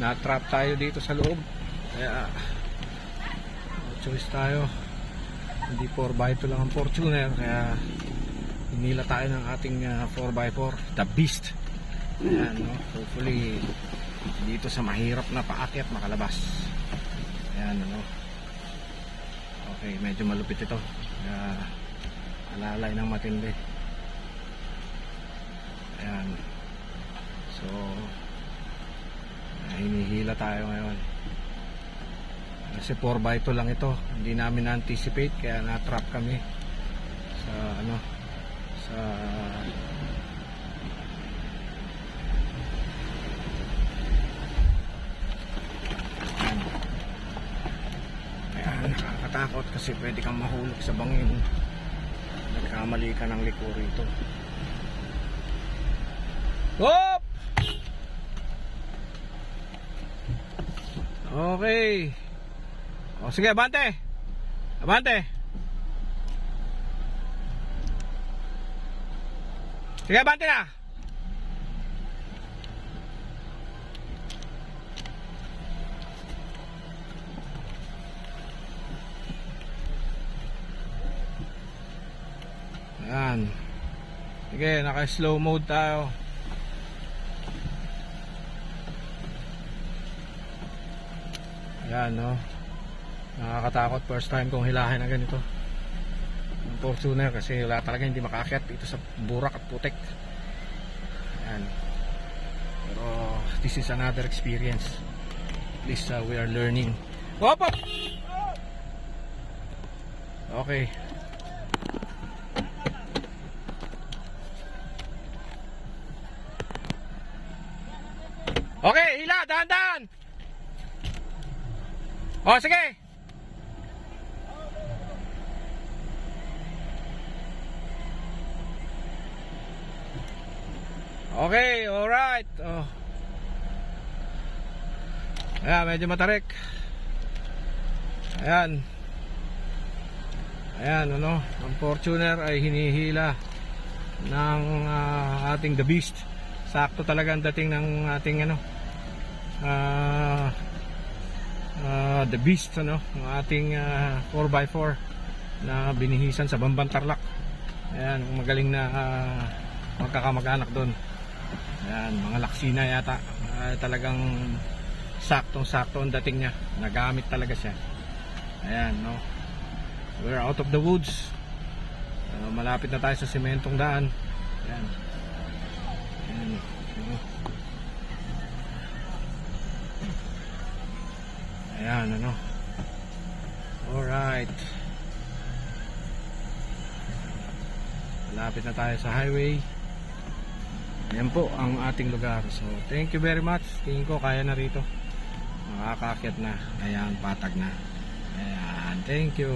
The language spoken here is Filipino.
na-trap tayo dito sa loob. Kaya no choice tayo. Hindi 4x2 lang ang Fortuner, kaya hinila tayo ng ating 4x4, the Beast. Ayan, no? Hopefully dito sa mahirap na paakyat makalabas. Ayan, ano. Okay, medyo malupit ito, kaya alalay ng matindi. Ayan. So hinihila tayo ngayon kasi 4x2 lang ito, hindi namin na-anticipate, kaya na-trap kami sa ano, sa ayan, nakakatakot kasi pwede kang mahulog sa bangin, nagkamali ka ng liko rito. Hop! Okay. O sige, abante. Abante. Sige, abante na. Ayan. Sige, naka-slow mode tayo. Ayan, no. Nakakatakot, first time kong hilahin na ganito ang Fortuner, kasi wala talaga, hindi makaakyat dito sa burak at putik. Ayan. Pero this is another experience. At least we are learning. Hop up! Okay. Okay, hila, dahan-dahan. O, sige. Okay, alright. Oh. Ayan, medyo matarik. Ayan. Ayan, ano, ang Fortuner ay hinihila ng ating The Beast. Sakto talaga ang dating ng ating ano, The Beast, ano, ng ating 4x4 na binihisan sa Bamban Tarlac. Ayan, magaling na magkakamag-anak doon. Ayan, mga laksina yata. Talagang saktong-sakto ang dating niya. Nagamit talaga siya. Ayan, no. We're out of the woods. Malapit na tayo sa sementong daan. Ayan. Ayan. Ayan, ano. Alright. Malapit na tayo sa highway. Yan po ang ating lugar. So thank you very much. Tingin ko kaya na rito. Makakaakyat na. Ayan, patag na. Ayan, thank you.